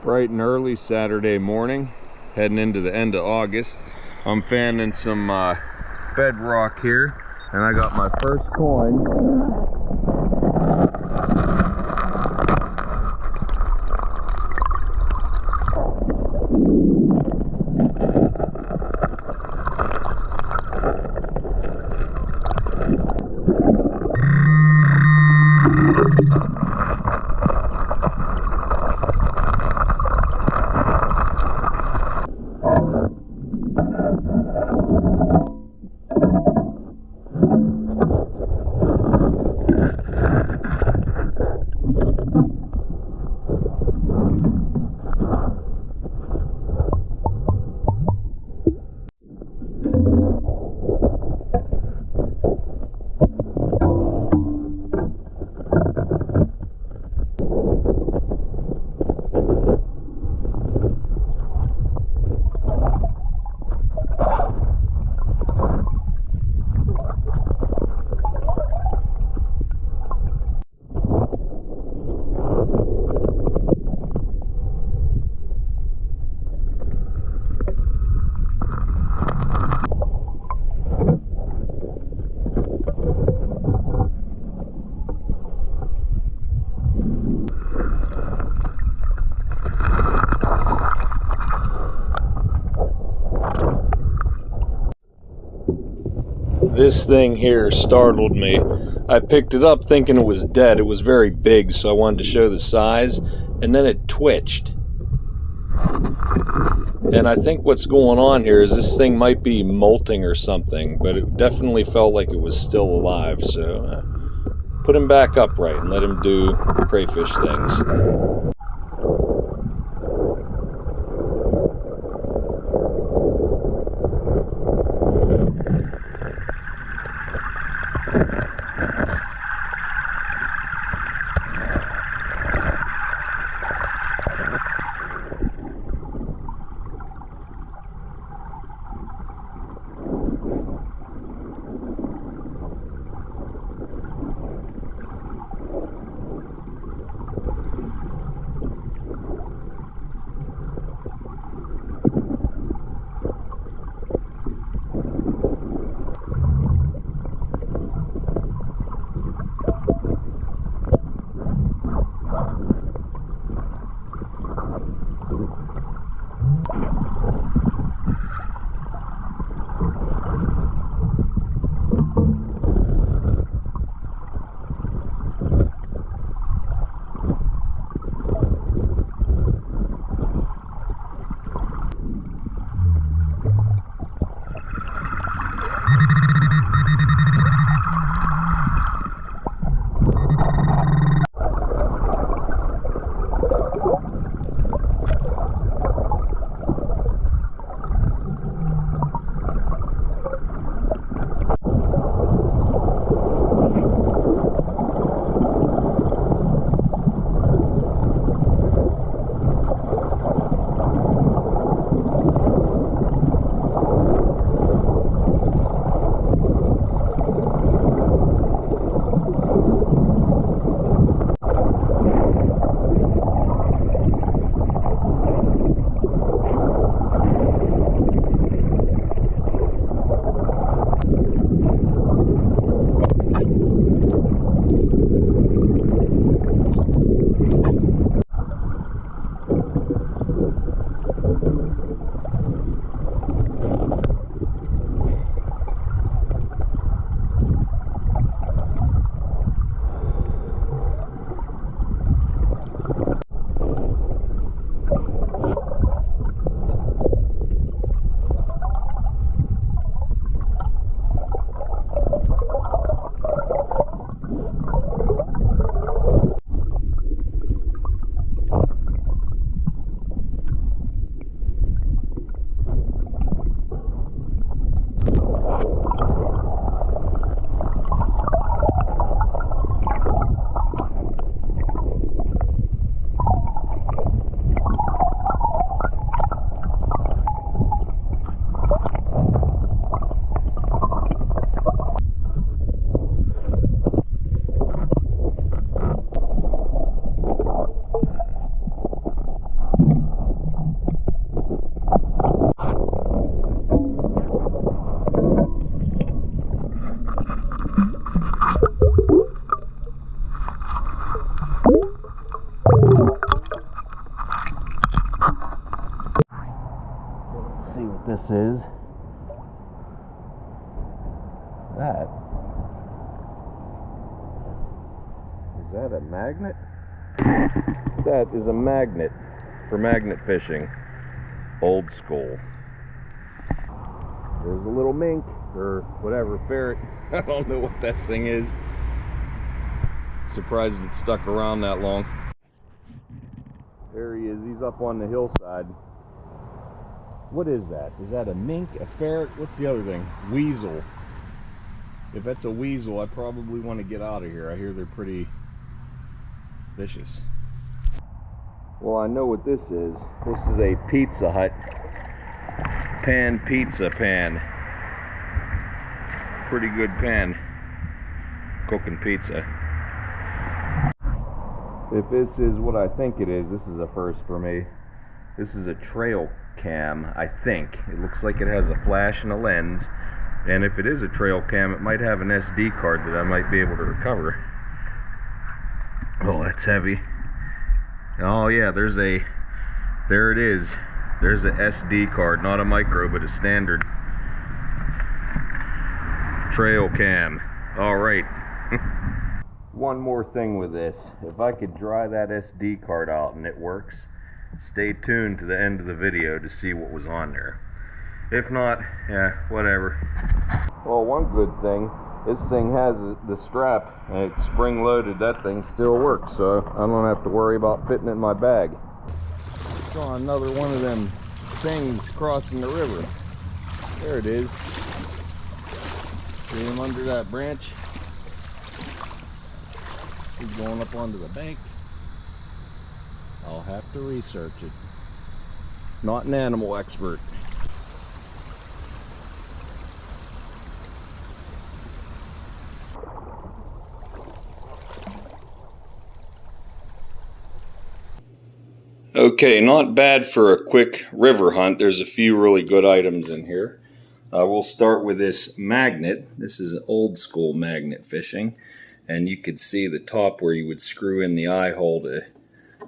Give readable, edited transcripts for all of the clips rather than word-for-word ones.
Bright and early Saturday morning, heading into the end of August. I'm fanning some bedrock here, and I got my first coin. This thing here startled me. I picked it up thinking it was dead. It was very big, so I wanted to show the size, and then it twitched. And I think what's going on here is this thing might be molting or something, but it definitely felt like it was still alive, so put him back upright and let him do crayfish things. is that. Is that a magnet? That is a magnet for magnet fishing. Old school. There's a little mink, or whatever, ferret. I don't know what that thing is. Surprised it stuck around that long. There he is. He's up on the hillside. What is that? Is that a mink? A ferret? What's the other thing? Weasel. If that's a weasel, I probably want to get out of here. I hear they're pretty vicious. Well, I know what this is. This is a Pizza Hut pan pizza pan. Pretty good pan. Cooking pizza. If this is what I think it is, this is a first for me. This is a trail cam, I think. It looks like it has a flash and a lens. And if it is a trail cam, it might have an SD card that I might be able to recover. Oh, that's heavy. Oh yeah, there it is. There's a SD card, not a micro, but a standard trail cam. All right. One more thing with this. If I could dry that SD card out and it works, stay tuned to the end of the video to see what was on there. If not, yeah, whatever. Well, one good thing, this thing has the strap and it's spring loaded. That thing still works, so I don't have to worry about fitting it in my bag. Saw another one of them things crossing the river. There it is. See him under that branch? He's going up onto the bank. I'll have to research it. Not an animal expert. Okay, not bad for a quick river hunt. There's a few really good items in here. We'll start with this magnet. This is an old school magnet fishing. And you could see the top where you would screw in the eye hole to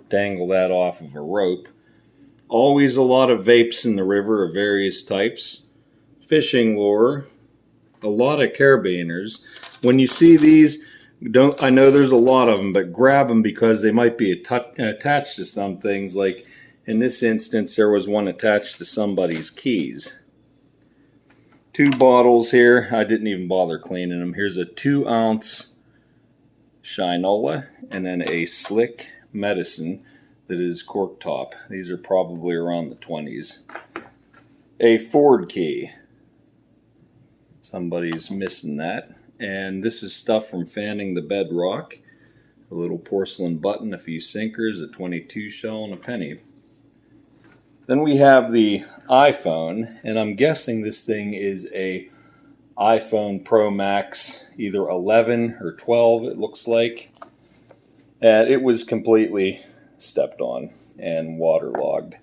dangle that off of a rope. Always a lot of vapes in the river of various types. Fishing lure. A lot of carabiners. When you see these, I know there's a lot of them, but grab them because they might be attached to some things. Like in this instance, there was one attached to somebody's keys. 2 bottles here. I didn't even bother cleaning them. Here's a 2-ounce Shinola and then a Slick Medicine that is cork top. These are probably around the 20s. A Ford key. Somebody's missing that. And this is stuff from fanning the bedrock. A little porcelain button, a few sinkers, a 22 shell, and a penny. Then we have the iPhone, and I'm guessing this thing is a iPhone Pro Max, either 11 or 12 it looks like. And it was completely stepped on and waterlogged.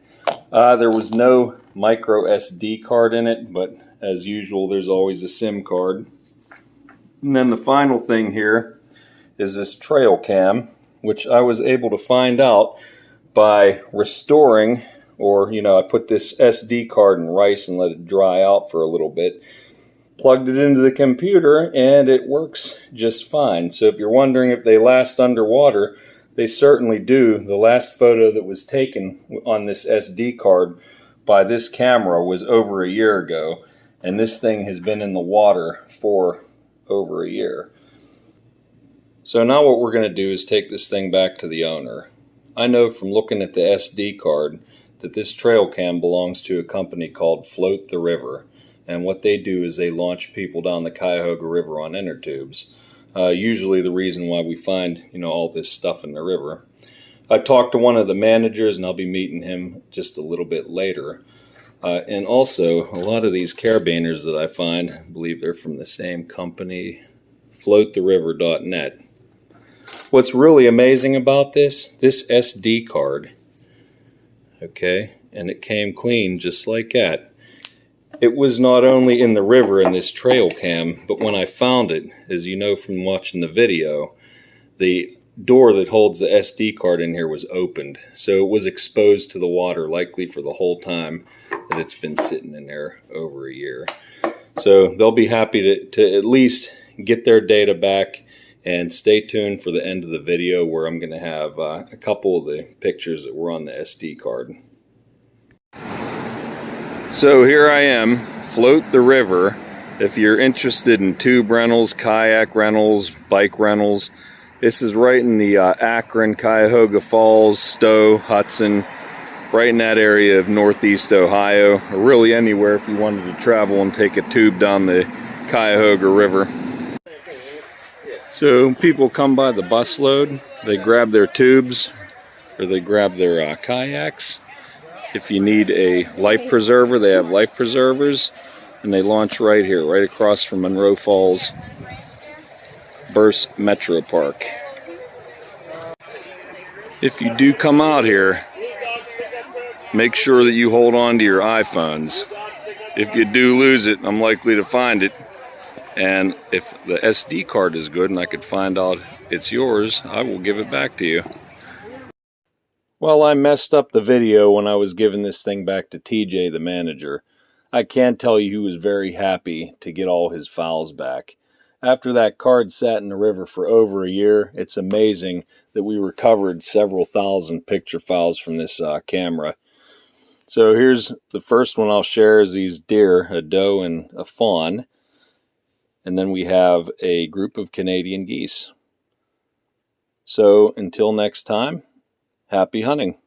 There was no micro SD card in it, but as usual there's always a SIM card. And then the final thing here is this trail cam, which I was able to find out by restoring, or I put this SD card in rice and let it dry out for a little bit. Plugged it into the computer and it works just fine. So if you're wondering if they last underwater, they certainly do. The last photo that was taken on this SD card by this camera was over a year ago, and this thing has been in the water for over a year. So now what we're going to do is take this thing back to the owner. I know from looking at the SD card that this trail cam belongs to a company called Float the River. And what they do is they launch people down the Cuyahoga River on inner tubes. Usually the reason why we find, all this stuff in the river. I talked to one of the managers, and I'll be meeting him just a little bit later. And also, a lot of these carabiners that I find, I believe they're from the same company, floattheriver.net. What's really amazing about this SD card, okay, and it came clean just like that. It was not only in the river in this trail cam, but when I found it, as you know from watching the video, the door that holds the SD card in here was opened, so it was exposed to the water, likely for the whole time that it's been sitting in there over a year. So they'll be happy to at least get their data back, and stay tuned for the end of the video where I'm going to have a couple of the pictures that were on the SD card. So here I am, Float the River. If you're interested in tube rentals, kayak rentals, bike rentals, this is right in the Akron, Cuyahoga Falls, Stowe, Hudson, right in that area of Northeast Ohio, or really anywhere if you wanted to travel and take a tube down the Cuyahoga River. So people come by the busload, they grab their tubes, or they grab their kayaks. If you need a life preserver, they have life preservers, and they launch right here, right across from Monroe Falls Burst Metro Park. If you do come out here, make sure that you hold on to your iPhones. If you do lose it, I'm likely to find it. And if the SD card is good and I could find out it's yours, I will give it back to you. Well, I messed up the video when I was giving this thing back to TJ, the manager. I can tell you he was very happy to get all his files back. After that card sat in the river for over a year, it's amazing that we recovered several thousand picture files from this camera. So here's the first one I'll share is these deer, a doe and a fawn. And then we have a group of Canadian geese. So until next time, happy hunting.